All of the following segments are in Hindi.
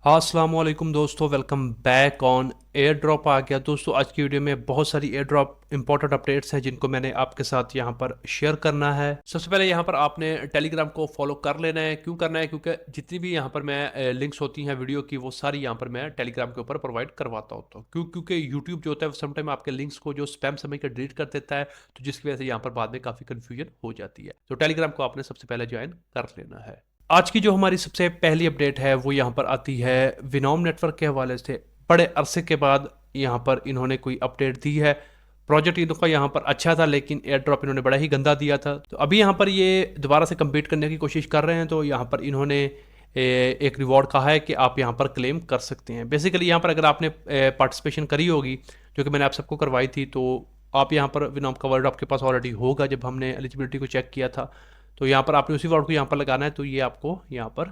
अस्सलाम वालेकुम दोस्तों, welcome back on Air Drop. आ गया दोस्तों। आज की वीडियो में बहुत सारी एयर ड्रॉप इंपॉर्टेंट अपडेट्स हैं जिनको मैंने आपके साथ यहाँ पर शेयर करना है। सबसे पहले यहाँ पर आपने टेलीग्राम को फॉलो कर लेना है। क्यों करना है? क्योंकि जितनी भी यहाँ पर मैं लिंक्स होती हैं वीडियो की, वो सारी यहाँ पर मैं टेलीग्राम के ऊपर प्रोवाइड करवाता होता हूँ। क्योंकि यूट्यूब जो होता है समटाइम आपके लिंक्स को जो स्पैम समय का डिलीट कर देता है, तो जिसकी वजह से यहाँ पर बाद में काफ़ी कन्फ्यूजन हो जाती है। तो टेलीग्राम को आपने सबसे पहले ज्वाइन कर लेना है। आज की जो हमारी सबसे पहली अपडेट है वो यहाँ पर आती है विनोम नेटवर्क के हवाले से। बड़े अरसे के बाद यहाँ पर इन्होंने कोई अपडेट दी है। प्रोजेक्ट इनका यहाँ पर अच्छा था, लेकिन एयर ड्रॉप इन्होंने बड़ा ही गंदा दिया था। तो अभी यहाँ पर ये दोबारा से कम्पीट करने की कोशिश कर रहे हैं। तो यहाँ पर इन्होंने एक रिवॉर्ड कहा है कि आप यहाँ पर क्लेम कर सकते हैं। बेसिकली यहाँ पर अगर आपने पार्टिसिपेशन करी होगी, जो कि मैंने आप सबको करवाई थी, तो आप यहाँ पर विनोम का वर्ड आपके पास ऑलरेडी होगा जब हमने एलिजिबिलिटी को चेक किया था। तो यहाँ पर आपने उसी वर्ड को यहाँ पर लगाना है, तो ये आपको यहाँ पर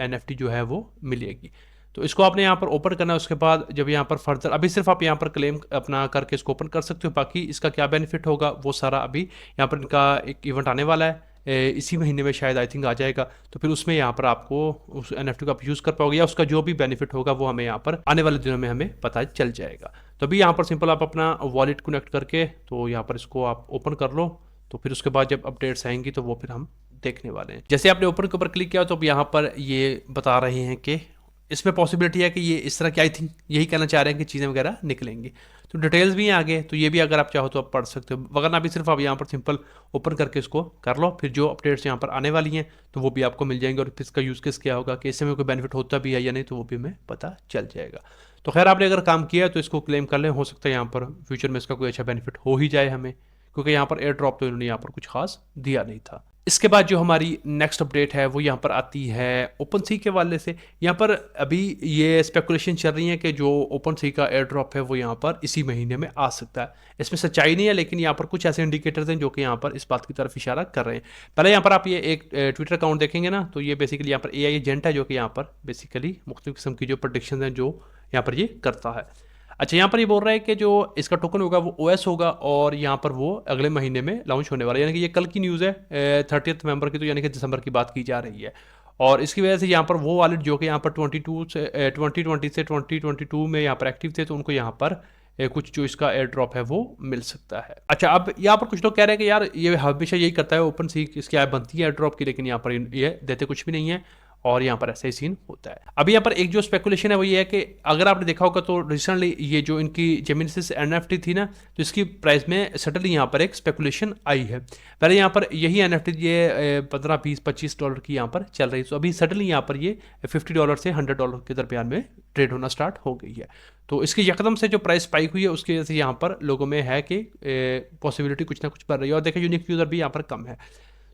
NFT जो है वो मिलेगी। तो इसको आपने यहाँ पर ओपन करना है। उसके बाद जब यहाँ पर फर्दर अभी सिर्फ आप यहाँ पर क्लेम अपना करके इसको ओपन कर सकते हो। बाकी इसका क्या बेनिफिट होगा वो सारा अभी यहाँ पर इनका एक इवेंट आने वाला है, इसी महीने में शायद आई थिंक आ जाएगा। तो फिर उसमें यहाँ पर आपको उस NFT को आप यूज़ कर पाओगे, या उसका जो भी बेनिफिट होगा वो हमें यहाँ पर आने वाले दिनों में हमें पता चल जाएगा। तो अभी यहाँ पर सिंपल आप अपना वॉलेट कनेक्ट करके तो यहाँ पर इसको आप ओपन कर लो। तो फिर उसके बाद जब अपडेट्स आएंगी तो वो फिर हम देखने वाले हैं। जैसे आपने ओपन के ऊपर क्लिक किया तो अब यहाँ पर ये बता रहे हैं कि इसमें पॉसिबिलिटी है कि ये इस तरह की, आई थिंक यही कहना चाह रहे हैं कि चीज़ें वगैरह निकलेंगी। तो डिटेल्स भी हैं आगे, तो ये भी अगर आप चाहो तो आप पढ़ सकते हो, वरना अभी सिर्फ आप यहाँ पर सिंपल ओपन करके इसको कर लो। फिर जो अपडेट्स यहाँ पर आने वाली हैं तो वो भी आपको मिल जाएंगे, और फिर इसका यूज़ केस क्या होगा कि इससे में कोई बेनिफिट होता भी है या नहीं, तो वो भी हमें पता चल जाएगा। तो खैर, आपने अगर काम किया तो इसको क्लेम कर लें। हो सकता है यहाँ पर फ्यूचर में इसका कोई अच्छा बेनिफिट हो ही जाए हमें, क्योंकि यहाँ पर एयर ड्रॉप तो इन्होंने यहाँ पर कुछ खास दिया नहीं था। इसके बाद जो हमारी नेक्स्ट अपडेट है वो यहाँ पर आती है ओपन सी के वाले से। यहाँ पर अभी ये स्पेकुलेशन चल रही है कि जो ओपन सी का एयर ड्रॉप है वो यहाँ पर इसी महीने में आ सकता है। इसमें सच्चाई नहीं है, लेकिन यहाँ पर कुछ ऐसे इंडिकेटर्स हैं जो कि यहाँ पर इस बात की तरफ इशारा कर रहे हैं। पहले यहाँ पर आप ये एक ट्विटर अकाउंट देखेंगे ना, तो ये बेसिकली यहाँ पर AI एजेंट है जो कि यहाँ पर बेसिकली मुख्तलिफ किस्म की जो प्रोडिक्शन है जो यहाँ पर ये करता है। अच्छा, यहाँ पर ये बोल रहा है कि जो इसका टोकन होगा वो OS होगा, और यहाँ पर वो अगले महीने में लॉन्च होने वाला है। यानी कि ये कल की न्यूज़ है 30 नवंबर की, तो यानी कि दिसंबर की बात की जा रही है। और इसकी वजह से यहाँ पर वो वॉलेट जो कि यहाँ पर 2020 से 2022 में यहाँ पर एक्टिव थे, तो उनको यहाँ पर कुछ जो इसका एयर ड्रॉप है वो मिल सकता है। अच्छा, अब यहाँ पर कुछ लोग कह रहे हैं कि यार ये हमेशा यही करता है ओपन सी, इसकी ऐप बनती है एयर ड्रॉप की, लेकिन यहाँ पर ये देते कुछ भी नहीं है, और यहाँ पर ऐसा ही सीन होता है। अभी यहाँ पर एक जो स्पेकुलेशन है वो ये है कि अगर आपने देखा होगा तो रिसेंटली ये जो इनकी जेमिनीसिस NFT थी ना, तो इसकी प्राइस में सडनली यहाँ पर एक स्पेकुलेशन आई है। पहले यहाँ पर यही NFT ये 15 20 25 डॉलर की यहाँ पर चल रही है, तो अभी सडनली यहाँ पर ये $50 से $100 के दरमियान में ट्रेड होना स्टार्ट हो गई है। तो इसकी यकदम से जो प्राइस स्पाइक हुई है उसकी वजह से यहाँ पर लोगों में है कि पॉसिबिलिटी कुछ ना कुछ बढ़ रही है, और देखिए यूनिक यूज़र भी यहाँ पर कम है।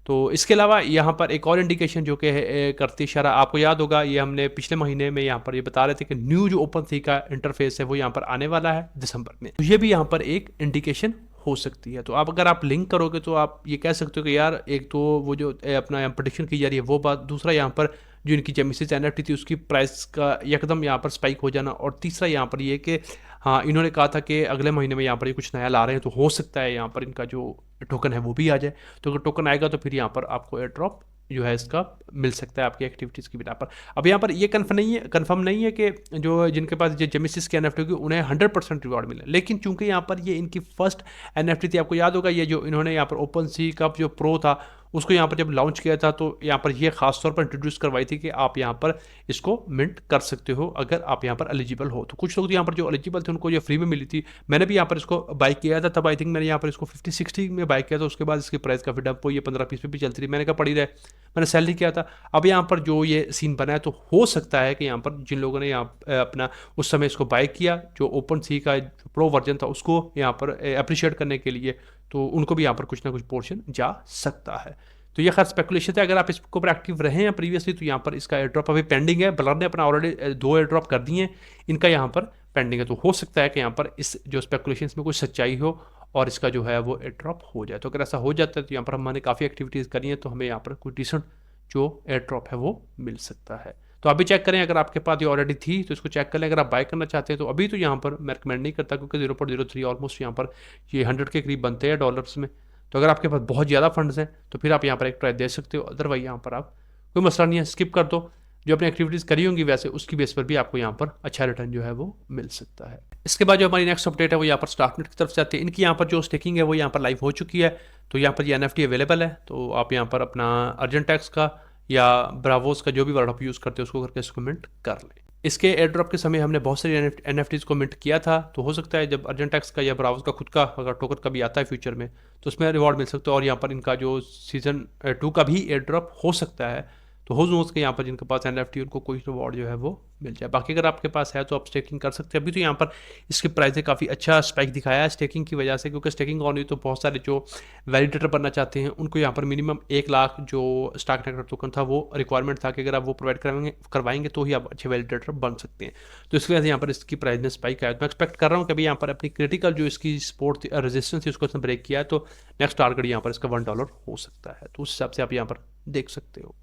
तो इसके अलावा यहाँ पर एक और इंडिकेशन जो कि करती इशारा, आपको याद होगा ये हमने पिछले महीने में यहाँ पर ये बता रहे थे कि न्यू जो ओपन सी का इंटरफेस है वो यहाँ पर आने वाला है दिसंबर में। तो ये भी यहाँ पर एक इंडिकेशन हो सकती है। तो आप अगर आप लिंक करोगे तो आप ये कह सकते हो कि यार एक तो वो जो अपना प्रोडिक्शन की जा रही है वो बात, दूसरा यहाँ पर जो इनकी जेमिनीसिस NFT थी उसकी प्राइस का एकदम यहाँ पर स्पाइक हो जाना, और तीसरा यहाँ पर ये कि हाँ, इन्होंने कहा था कि अगले महीने में यहाँ पर ये कुछ नया ला रहे हैं, तो हो सकता है यहाँ पर इनका जो टोकन है वो भी आ जाए। तो अगर टोकन आएगा तो फिर यहाँ पर आपको एयर ड्रॉप जो है इसका मिल सकता है आपकी एक्टिविटीज़ की बिना पर। अब यहाँ पर ये कन्फर्म नहीं है कि जो जिनके पास जो जेमिनीसिस की NFT होगी उन्हें 100% रिवॉर्ड मिले, लेकिन चूंकि यहाँ पर ये इनकी फर्स्ट NFT थी, आपको याद होगा ये जो इन्होंने यहाँ पर ओपन सी का जो प्रो था उसको यहाँ पर जब लॉन्च किया था, तो यहाँ पर ये खास तौर पर इंट्रोड्यूस करवाई थी कि आप यहाँ पर इसको मिंट कर सकते हो अगर आप यहाँ पर एलिजिबल हो। तो कुछ लोग तो यहाँ पर जो एलिजिबल थे उनको ये फ्री में मिली थी। मैंने भी यहाँ पर इसको बाई किया था, तब आई थिंक मैंने यहाँ पर इसको 50-60 में बाई किया था। उसके बाद इसकी प्राइस काफ़ी डंप हुई, ये 15-20 पे भी चलती रही। मैंने कहा पड़ी रहे, मैंने सेल नहीं किया था। अब यहाँ पर जो ये सीन बना है, तो हो सकता है कि यहाँ पर जिन लोगों ने यहाँ अपना उस समय इसको बाई किया, जो ओपन सी का जो प्रो वर्जन था उसको यहाँ पर अप्रिशिएट करने के लिए, तो उनको भी यहाँ पर कुछ ना कुछ पोर्शन जा सकता है। तो ये खैर स्पेकुलेशन है। अगर आप इसके ऊपर एक्टिव रहे हैं प्रीवियसली, तो यहाँ पर इसका एयर ड्रॉप अभी पेंडिंग है। ब्लर ने अपना ऑलरेडी 2 एयर ड्रॉप कर दिए हैं, इनका यहाँ पर पेंडिंग है। तो हो सकता है कि यहाँ पर इस जो स्पेकुलेशन में कुछ सच्चाई हो और इसका जो है वो एयर ड्रॉप हो जाए। तो अगर ऐसा हो जाता है तो यहाँ पर हमने काफ़ी एक्टिविटीज़ करी हैं, तो हमें यहाँ पर कोई डिसेंट जो एयर ड्रॉप है वो मिल सकता है। तो अभी चेक करें, अगर आपके पास ये ऑलरेडी थी तो इसको चेक कर लें। अगर आप बाय करना चाहते हैं तो अभी तो यहाँ पर मैं रिकमेंड नहीं करता, क्योंकि 0.03 ऑलमोस्ट यहाँ पर ये 100 के करीब बनते हैं डॉलर्स में। तो अगर आपके पास बहुत ज़्यादा फंड्स हैं तो फिर आप यहाँ पर एक ट्राई दे सकते हो, अदरवाइज यहाँ पर आप कोई मसला नहीं है, स्किप कर दो। जो अपनी एक्टिविटीज़ करी होंगी वैसे उसकी बेस पर भी आपको यहाँ पर अच्छा रिटर्न जो है वो मिल सकता है। इसके बाद जो हमारी नेक्स्ट अपडेट है वो यहाँ पर स्टार्कनेट की तरफ से आती है। इनकी यहाँ पर जो स्टेकिंग है वो यहाँ पर लाइव हो चुकी है, तो यहाँ पर ये NFT अवेलेबल है। तो आप यहाँ पर अपना अर्जेंटैक्स का या ब्रावोस का जो भी वर्ड आप यूज़ करते हो उसको करके इसको मिंट कर लें। इसके एयर ड्रॉप के समय हमने बहुत सारी NFTs को मिंट किया था, तो हो सकता है जब अर्जेंटैक्स का या ब्रावोस का खुद का अगर टोकन कभी आता है फ्यूचर में तो उसमें रिवॉर्ड मिल सकता है। और यहाँ पर इनका जो सीजन 2 का भी एयर ड्रॉप हो सकता है, तो हो नोज के यहाँ पर जिनके पास NFT उनको कोई रिवॉर्ड जो है वो मिल जाए। बाकी अगर आपके पास है तो आप स्टेकिंग कर सकते हैं। अभी तो यहाँ पर इसकी प्राइस ने काफ़ी अच्छा स्पाइक दिखाया है स्टेकिंग की वजह से, क्योंकि स्टेकिंग ऑन हुई तो बहुत सारे जो वैलिडेटर बनना चाहते हैं उनको यहाँ पर मिनिमम 1 लाख जो स्टार्कनेट टोकन था वो रिक्वायरमेंट था कि अगर आप वो प्रोवाइड करवाएंगे तो ही आप अच्छे वैलिडेटर बन सकते हैं। तो इसकी वजह से यहाँ पर इसकी प्राइस में स्पाइक आया। तो मैं एक्सपेक्ट कर रहा हूँ कि अभी यहाँ पर अपनी क्रिटिकल जो इसकी सपोर्ट रेजिस्टेंस थी उसको इसने ब्रेक किया है, तो नेक्स्ट टारगेट यहाँ पर इसका $1 हो सकता है। तो उस हिसाब से आप यहाँ पर देख सकते हो।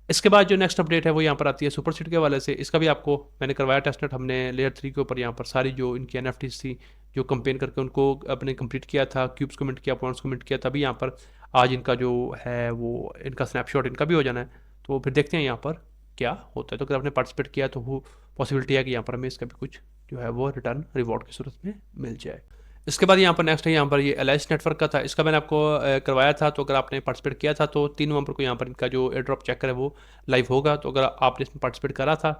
इसके बाद जो नेक्स्ट अपडेट है वो यहाँ पर आती है सुपर सीड के वाले से। इसका भी आपको मैंने करवाया टेस्टनेट, हमने लेयर 3 के ऊपर यहाँ पर सारी जो इनकी NFTs थी जो कंपेन करके उनको अपने कंप्लीट किया था, क्यूब्स को मिंट किया, पॉइंट्स को मिंट किया, तभी यहाँ पर आज इनका जो है वो इनका स्नैपशॉट इनका भी हो जाना है। तो फिर देखते हैं यहाँ पर क्या होता है। तो अगर आपने पार्टिसिपेट किया तो वो पॉसिबिलिटी है कि यहाँ पर हमें इसका भी कुछ जो है वो रिटर्न रिवॉर्ड की सूरत में मिल जाए। इसके बाद यहाँ पर नेक्स्ट है यहाँ पर ये एलाइस नेटवर्क का था। इसका मैंने आपको करवाया था, तो अगर आपने पार्टिसिपेट किया था तो 3 नवंबर को यहाँ पर इनका जो एयर ड्रॉप चेकर है वो लाइव होगा। तो अगर आपने इसमें पार्टिसिपेट करा था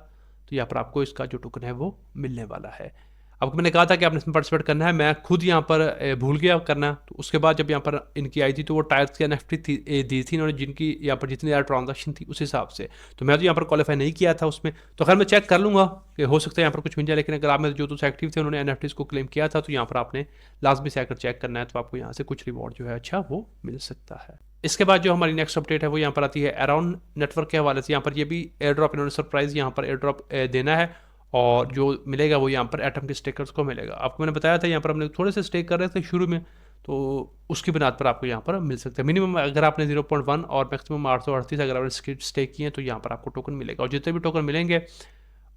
तो यहाँ पर आपको इसका जो टोकन है वो मिलने वाला है। आपको मैंने कहा था कि आपने इसमें पार्टिसिपेट करना है, मैं खुद यहाँ पर भूल गया करना। तो उसके बाद जब यहाँ पर इनकी आई थी तो वो टायर्स की NFT दी थी इन्होंने, जिनकी यहाँ पर जितनी ज़्यादा ट्रांजेक्शन थी उस हिसाब से। तो मैं तो यहाँ पर क्वालिफाई नहीं किया था उसमें, तो खैर मैं चेक कर लूँगा कि हो सकता है यहाँ पर कुछ मिल जाए। लेकिन अगर आप में जो दोस्त एक्टिव थे उन्होंने NFTs को क्लेम किया था तो यहाँ पर आपने लाजमी से आकर चेक करना है, तो आपको यहाँ से कुछ रिवॉर्ड जो है अच्छा वो मिल सकता है। इसके बाद जो हमारी नेक्स्ट अपडेट है वो यहाँ पर आती है अराउंड नेटवर्क के हवाले से। यहाँ पर ये भी एयर ड्रॉप इन्होंने सरप्राइज यहाँ पर एयर ड्रॉप देना है, और जो मिलेगा वो यहाँ पर एटम के स्टेकर्स को मिलेगा। आपको मैंने बताया था यहाँ पर हमने थोड़े से स्टेक कर रहे थे शुरू में, तो उसकी बुनियाद पर आपको यहाँ पर मिल सकता है। मिनिमम अगर आपने 0.1 और मैक्सिमम 838 अगर आपने स्टेक किए तो यहाँ पर आपको टोकन मिलेगा, और जितने भी टोकन मिलेंगे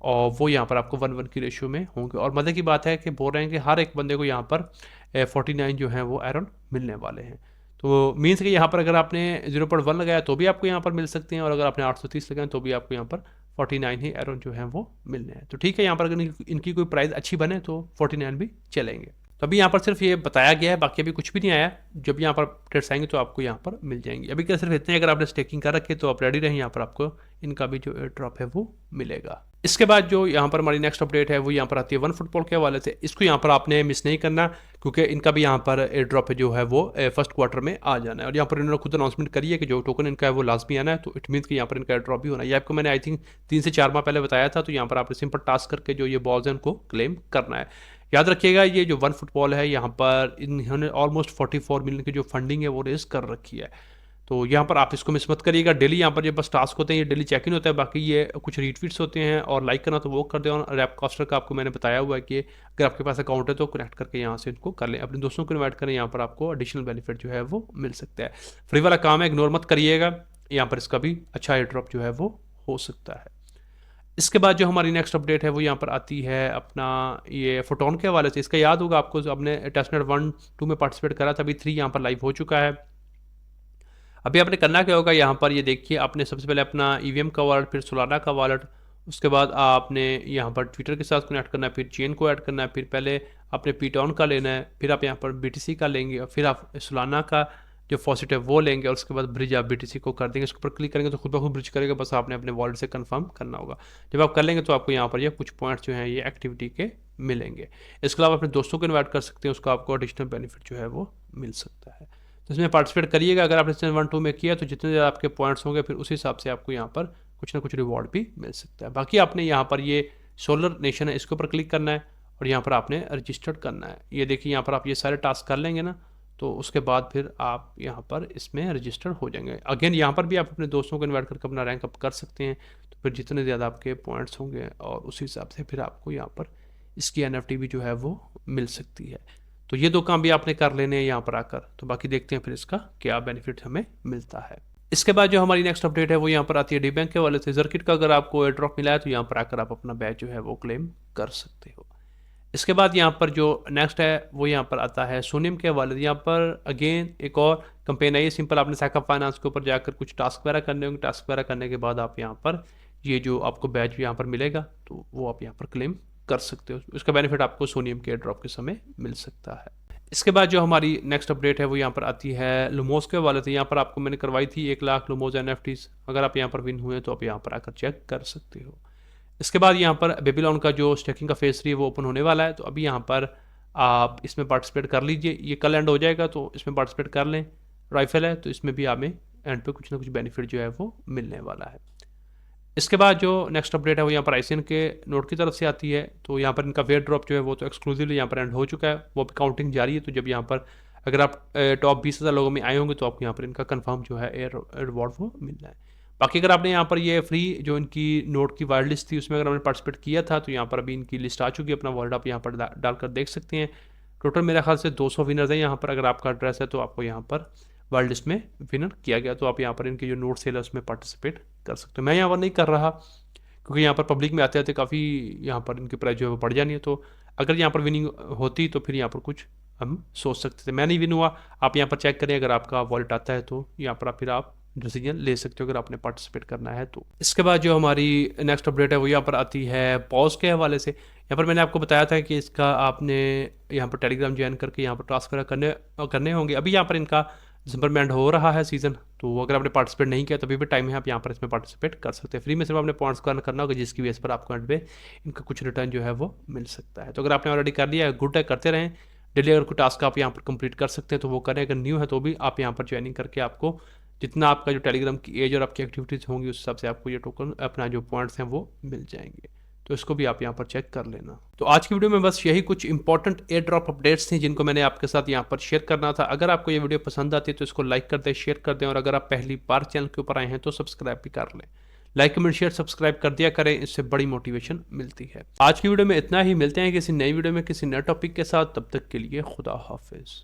और वो यहाँ पर आपको 1:1 की रेशियो में होंगे। और मज़े की बात है कि बोल रहे हैं कि हर एक बंदे को यहाँ पर 49 जो है वो आयरन मिलने वाले हैं। तो मीन्स कि यहाँ पर अगर आपने 0.1 लगाया तो भी आपको यहाँ पर मिल सकते हैं, और अगर आपने 830 लगाए तो भी आपको यहाँ पर 49 ही एरन जो है वो मिलने हैं। तो ठीक है, यहाँ पर अगर इनकी कोई प्राइस अच्छी बने तो 49 भी चलेंगे। तो अभी यहाँ पर सिर्फ ये बताया गया है, बाकी अभी कुछ भी नहीं आया। जब यहाँ पर अपडेट्स आएंगे तो आपको यहाँ पर मिल जाएंगे। अभी क्या सिर्फ इतने, अगर आपने स्टेकिंग कर रखे तो आप रेडी रहें, यहाँ पर आपको इनका भी जो एयर ड्रॉप है वो मिलेगा। इसके बाद जो यहाँ पर हमारी नेक्स्ट अपडेट है वो यहाँ पर आती है वन फुटबॉल के हवाले से। इसको यहाँ पर आपने मिस नहीं करना, क्योंकि इनका भी यहाँ पर एयर ड्रॉप जो है वो फर्स्ट क्वार्टर में आ जाना है। और यहाँ पर इन्होंने खुद अनाउंसमेंट करी है कि जो टोकन इनका है वो लाजमी आना है, तो इट मीन्स कि यहाँ पर इनका एयर ड्रॉप भी होना है। ये आपको मैंने आई थिंक 3 से 4 माह पहले बताया था। तो यहाँ पर आपने सिंपल टास्क करके जो ये बॉल्स हैं उनको क्लेम करना है। याद रखिएगा ये जो वन फुटबॉल है यहाँ पर इन्होंने ऑलमोस्ट 44 मिलियन की जो फंडिंग है वो रेज कर रखी है। तो यहाँ पर आप इसको मिस मत करिएगा। डेली यहाँ पर ये बस टास्क होते हैं, ये डेली चेक इन होता है, बाकी ये कुछ रीट्वीट्स होते हैं, और लाइक करना तो वो कर दे। और रैप कास्टर का आपको मैंने बताया हुआ है कि अगर आपके पास अकाउंट है तो कनेक्ट करके यहाँ से इनको कर लें, अपने दोस्तों को इन्वाइट करें, यहाँ पर आपको एडिशनल बेनिफिट जो है वो मिल सकता है। फ्री वाला काम है, इग्नोर मत करिएगा। यहाँ पर इसका भी अच्छा एयर ड्रॉप जो है वो हो सकता है। इसके बाद जो हमारी नेक्स्ट अपडेट है वो यहाँ पर आती है अपना ये फोटोन के हवाले से। इसका याद होगा आपको, आपने टेस्टनेट 1-2 में पार्टिसिपेट करा था, अभी 3 यहाँ पर लाइव हो चुका है। अभी आपने करना क्या होगा, यहाँ पर ये देखिए, आपने सबसे पहले अपना EVM का वॉलेट, फिर सोलाना का वॉलेट, उसके बाद आपने यहाँ पर ट्विटर के साथ कनेक्ट करना है, फिर चेन को ऐड करना है, फिर पहले आपने पीटॉन का लेना है, फिर आप यहाँ पर BTC का लेंगे, और फिर आप सोलाना का जो फॉसिट है वो लेंगे, और उसके बाद ब्रिज आप BTC को कर देंगे। इसके ऊपर क्लिक करेंगे तो खुद ब खुद ब्रिज करेगा, बस आपने अपने वॉलेट से कंफर्म करना होगा। जब आप कर लेंगे तो आपको यहाँ पर ये कुछ पॉइंट्स जो हैं ये एक्टिविटी के मिलेंगे। इसके अलावा अपने दोस्तों को इन्वाइट कर सकते हैं, उसका आपको एडिशनल बेनिफिट जो है वो मिल सकता है। तो इसमें पार्टिसिपेट करिएगा। अगर आपने सीजन 1-2 में किया तो जितने ज़्यादा आपके पॉइंट्स होंगे फिर उस हिसाब से आपको यहाँ पर कुछ ना कुछ रिवॉर्ड भी मिल सकता है। बाकी आपने यहाँ पर ये सोलर नेशन है, इसके ऊपर क्लिक करना है, और यहाँ पर आपने रजिस्टर्ड करना है। ये देखिए, यहाँ पर आप ये सारे टास्क कर लेंगे ना, तो उसके बाद फिर आप यहाँ पर इसमें रजिस्टर हो जाएंगे। अगेन यहाँ पर भी आप अपने दोस्तों को इन्वाइट करके अपना रैंक अप कर सकते हैं। तो फिर जितने ज़्यादा आपके पॉइंट्स होंगे और उस हिसाब से फिर आपको यहाँ पर इसकी NFT भी जो है वो मिल सकती है। तो ये 2 काम भी आपने कर लेने हैं यहाँ पर आकर। तो बाकी देखते हैं फिर इसका क्या बेनिफिट हमें मिलता है। इसके बाद जो हमारी नेक्स्ट अपडेट है वो यहाँ पर आती है DBank के वाले से। जर्किट का अगर आपको एयर ड्रॉप मिला है तो यहाँ पर आकर आप अपना बैच जो है वो क्लेम कर सकते हो। इसके बाद यहाँ पर जो नेक्स्ट है वो यहाँ पर आता है सोनियम के हवाले से। यहाँ पर अगेन एक और कंपेन है, ये सिंपल आपने सैकअप फाइनेंस के ऊपर जाकर कुछ टास्क वगैरह करने होंगे। टास्क वगैरह करने के बाद आप यहाँ पर ये जो आपको बैच यहाँ पर मिलेगा तो वो आप यहाँ पर क्लेम कर सकते हो। उसका बेनिफिट आपको सोनियम के एयर ड्रॉप के समय मिल सकता है। इसके बाद जो हमारी नेक्स्ट अपडेट है वो यहाँ पर आती है लुमोस के हवाले से। यहाँ पर आपको मैंने करवाई थी 1 लाख लुमोस NFTs। अगर आप यहाँ पर विन हुए तो आप यहाँ पर आकर चेक कर सकते हो। इसके बाद यहाँ पर बेबीलोन का जो स्टेकिंग का फेज 3 है वो ओपन होने वाला है, तो अभी यहाँ पर आप इसमें पार्टिसिपेट कर लीजिए। ये कल एंड हो जाएगा तो इसमें पार्टिसिपेट कर लें। राइफल है तो इसमें भी हमें एंड पे कुछ ना कुछ बेनिफिट जो है वो मिलने वाला है। इसके बाद जो नेक्स्ट अपडेट है वो यहाँ पर आईसीएन के नोड की तरफ से आती है। तो यहाँ पर इनका वेयर ड्रॉप जो है वो तो एक्सक्लूसिवली यहाँ पर एंड हो चुका है, वो भी काउंटिंग जारी है। तो जब यहाँ पर अगर आप टॉप 20,000 लोगों में आए होंगे तो आपको यहाँ पर इनका कंफर्म जो है एयर रिवॉर्ड वो मिलना है। बाकी अगर आपने यहाँ पर ये फ्री जो इनकी नोट की वाइल्ड लिस्ट थी उसमें अगर आपने पार्टिसिपेट किया था तो यहाँ पर अभी इनकी लिस्ट आ चुकी है। अपना वर्ल्ड आप यहाँ पर डालकर देख सकते हैं। टोटल मेरे ख्याल से 200 विनर्स हैं यहाँ पर। अगर आपका एड्रेस है तो आपको यहाँ पर वर्ल्ड लिस्ट में विनर किया गया, तो आप यहाँ पर इनके जो नोट सेल है उसमें पार्टिसिपेट कर सकते हो। मैं यहाँ पर नहीं कर रहा क्योंकि यहाँ पर पब्लिक में आते आते काफ़ी यहाँ पर इनकी प्राइस जो है वो बढ़ जानी है। तो अगर यहाँ पर विनिंग होती तो फिर यहाँ पर कुछ हम सोच सकते थे। मैं नहीं विन हुआ। आप यहाँ पर चेक करें, अगर आपका वॉलेट आता है तो यहाँ पर फिर आप डिसीजन ले सकते हो अगर आपने पार्टिसिपेट करना है तो। इसके बाद जो हमारी नेक्स्ट अपडेट है वो यहाँ पर आती है पॉज के हवाले से। यहाँ पर मैंने आपको बताया था कि इसका आपने यहाँ पर टेलीग्राम ज्वाइन करके यहाँ पर टास्क वगैरह करने होंगे। अभी यहाँ पर इनका दिसंबर में एंड हो रहा है सीज़न, तो अगर आपने पार्टिसिपेट नहीं किया तो अभी भी टाइम है, आप यहाँ पर इसमें पार्टिसिपेट कर सकते हैं। फ्री में सिर्फ आपने पॉइंट्स को अर्न करना होगा जिसकी बेस पर आपको एंड पे इनका कुछ रिटर्न जो है वो मिल सकता है। तो अगर आपने ऑलरेडी कर लिया है गुड है, करते रहें। डेली अगर कोई टास्क आप यहाँ पर कंप्लीट कर सकते हैं तो वो करें। अगर न्यू है तो भी आप यहाँ पर ज्वाइनिंग करके आपको जितना आपका जो टेलीग्राम की एज और आपकी एक्टिविटीज़ होंगी उस हिसाब से आपको ये टोकन अपना जो पॉइंट्स हैं वो मिल जाएंगे। तो इसको भी आप यहाँ पर चेक कर लेना। तो आज की वीडियो में बस यही कुछ इंपॉर्टेंट एयर ड्रॉप अपडेट्स थी जिनको मैंने आपके साथ यहाँ पर शेयर करना था। अगर आपको ये वीडियो पसंद आती है तो इसको लाइक कर दें, शेयर कर दें, और अगर आप पहली बार चैनल के ऊपर आए हैं तो सब्सक्राइब भी कर लें। लाइक कमेंट शेयर सब्सक्राइब कर दिया करें, इससे बड़ी मोटिवेशन मिलती है। आज की वीडियो में इतना ही। मिलते हैं किसी नई वीडियो में किसी नए टॉपिक के साथ। तब तक के लिए खुदा हाफिज।